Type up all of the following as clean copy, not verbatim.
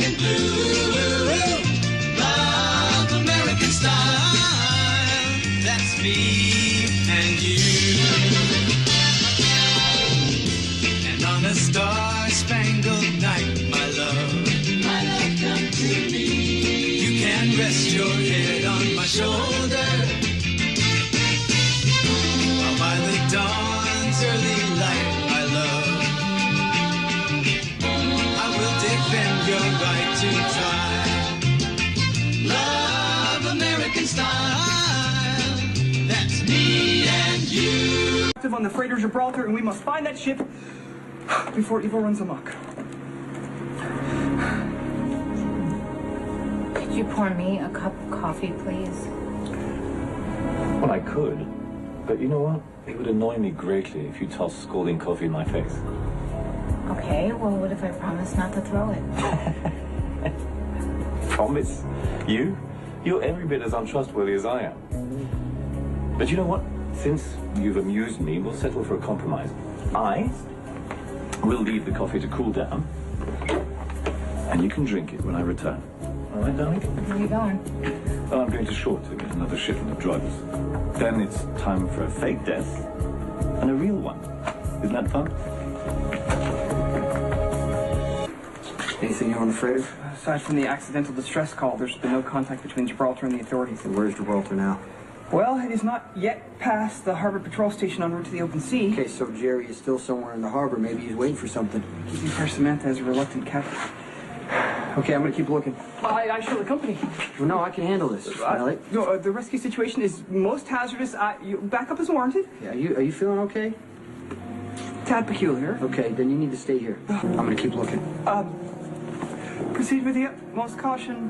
and blue. Love American style. That's me and you. And on a star-spangled night, my love, come to me. You can rest your head on my shoulder. While by the dawn's early light, my love, I will defend your right to try. Love American style. That's me and you. On the freighter Gibraltar, and we must find that ship before evil runs amok. Could you pour me a cup of coffee, please? Well, I could, but you know what? It would annoy me greatly if you tossed scalding coffee in my face. Okay, well, what if I promise not to throw it? Promise? You? You're every bit as untrustworthy as I am. But you know what? Since you've amused me, we'll settle for a compromise. I will leave the coffee to cool down, and you can drink it when I return. All right, darling? Where are you going? Oh, I'm going to shore to get another shipment of drugs. Then it's time for a fake death and a real one. Isn't that fun? Anything new on the freighter? Aside from the accidental distress call, there's been no contact between Gibraltar and the authorities. And where's Gibraltar now? Well, it is not yet past the harbor patrol station en route to the open sea. Okay, so Jerry is still somewhere in the harbor. Maybe he's waiting for something. Keeping First Samantha as a reluctant captive. Okay, I'm gonna keep looking. I shall accompany. Well, no, I can handle this. No, the rescue situation is most hazardous. Backup is warranted. Yeah, are you feeling okay? Tad peculiar. Okay, then you need to stay here. I'm gonna keep looking. Proceed with the utmost caution.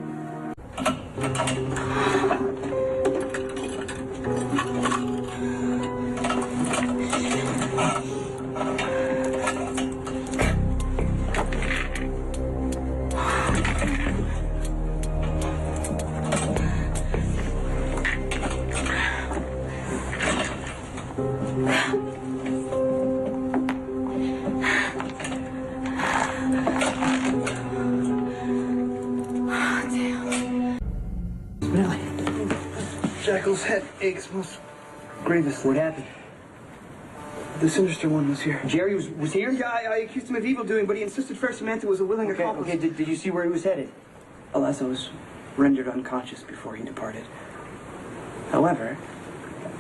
Jackal's head aches most grievously. What happened? The sinister one was here. Jerry was here? Yeah, I accused him of evildoing, but he insisted Fair Samantha was a willing accomplice. Okay, did you see where he was headed? Alas, I was rendered unconscious before he departed. However,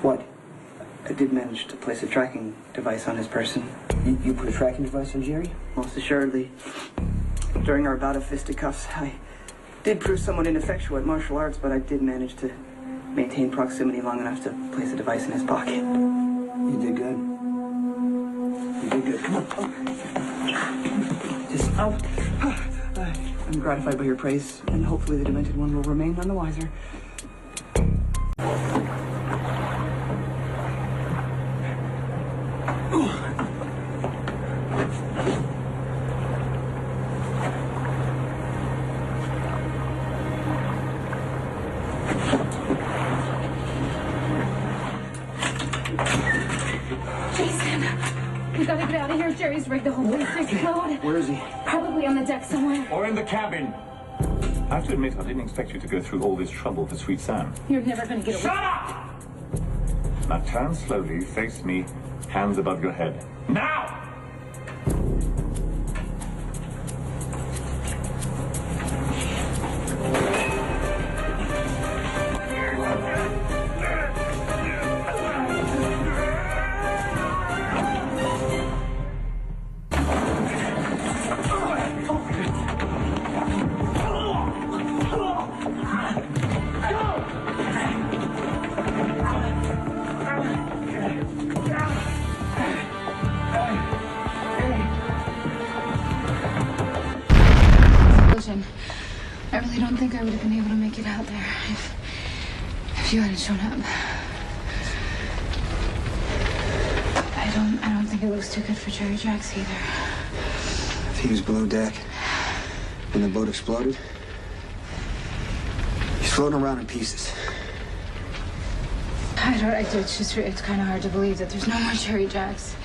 What? I did manage to place a tracking device on his person. You put a tracking device on Jerry? Most assuredly. During our bout of fisticuffs, I did prove somewhat ineffectual at martial arts, but I did manage to maintain proximity long enough to place a device in his pocket. You did good. You did good. Come on. Just out. I'm gratified by your praise, and hopefully the demented one will remain none the wiser. JaSam, we gotta get out of here. Jerry's rigged the whole place to explode. Where is he? Probably on the deck somewhere. Or in the cabin. I have to admit, I didn't expect you to go through all this trouble for sweet Sam. You're never gonna get away. Shut up! Now turn slowly, face me, hands above your head. Now! I really don't think I would have been able to make it out there if you hadn't shown up. I don't think it looks too good for Jerry Jacks either. He was below deck when the boat exploded. He's floating around in pieces. It's kind of hard to believe that there's no more Jerry Jacks.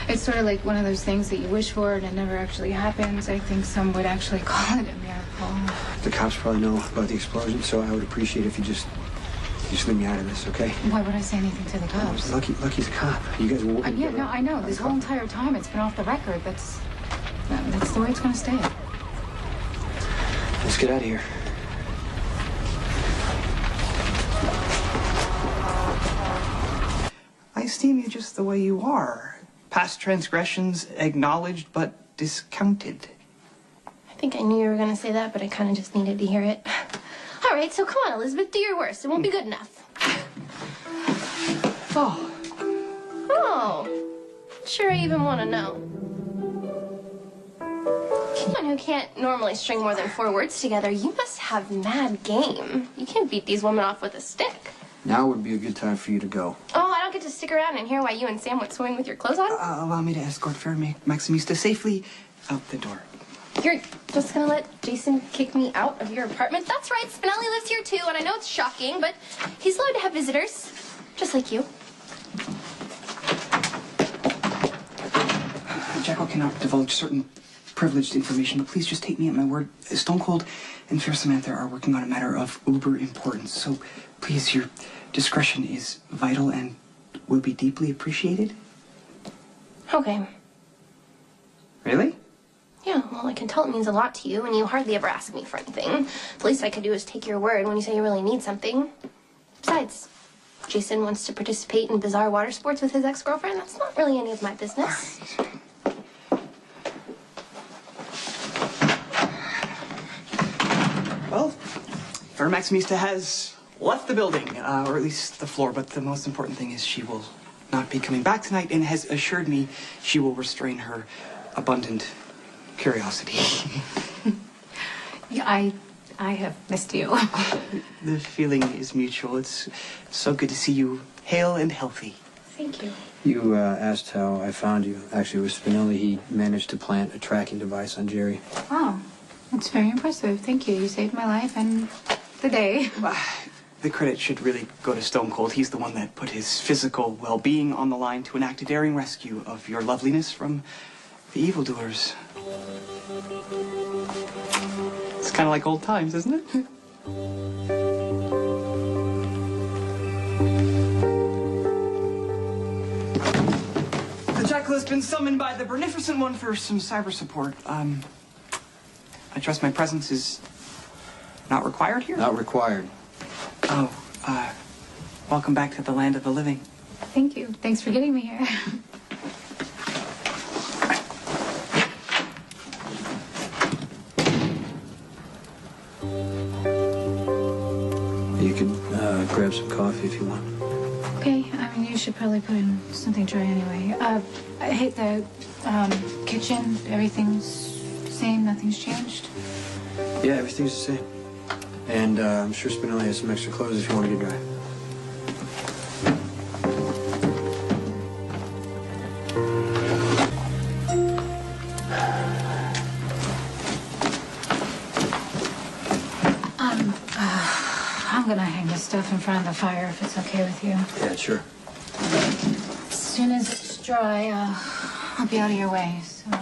It's sort of like one of those things that you wish for and it never actually happens. I think some would actually call it a miracle. The cops probably know about the explosion, so I would appreciate if you just leave me out of this, okay? Why would I say anything to the cops? Lucky's a cop. You guys were Yeah, no, I know. This whole entire time it's been off the record. That's the way it's going to stay. Let's get out of here. I esteem you just the way you are. Past transgressions acknowledged but discounted. I think I knew you were going to say that, but I kind of just needed to hear it. All right, so come on, Elizabeth, do your worst. It won't be good enough. Oh, Oh, sure I even want to know. Someone who can't normally string more than 4 words together, you must have mad game. You can't beat these women off with a stick. Now would be a good time for you to go. Oh, I don't get to stick around and hear why you and Sam went swimming with your clothes on? allow me to escort Fair Maximista safely out the door. You're just gonna let Jason kick me out of your apartment? That's right, Spinelli lives here too, and I know it's shocking, but he's allowed to have visitors. Just like you. Jekyll cannot divulge certain privileged information, but please just take me at my word. Stone Cold and Fair Samantha are working on a matter of uber importance, so please, your discretion is vital and will be deeply appreciated. Okay. Really? Yeah, well, I can tell it means a lot to you, and you hardly ever ask me for anything. The least I could do is take your word when you say you really need something. Besides, Jason wants to participate in bizarre water sports with his ex-girlfriend. That's not really any of my business. Well, Fair Maximista has left the building, or at least the floor, but the most important thing is she will not be coming back tonight and has assured me she will restrain her abundant curiosity. Yeah, I have missed you. The feeling is mutual. It's so good to see you hale and healthy. Thank you. You asked how I found you. Actually, it was Spinelli. He managed to plant a tracking device on Jerry. Wow, that's very impressive. Thank you. You saved my life and the day. The credit should really go to Stone Cold. He's the one that put his physical well-being on the line to enact a daring rescue of your loveliness from the evildoers. It's kind of like old times, isn't it? The Jekyll has been summoned by the Beneficent One for some cyber support. I trust my presence is not required here? Not required. Oh, welcome back to the land of the living. Thank you. Thanks for getting me here. You could grab some coffee if you want. Okay, I mean, you should probably put in something dry anyway. I hate the kitchen. Everything's the same. Nothing's changed. Yeah, everything's the same. And I'm sure Spinelli has some extra clothes if you want to get dry. I'm gonna hang this stuff in front of the fire if it's okay with you. Yeah, sure. As soon as it's dry, I'll be out of your way. So.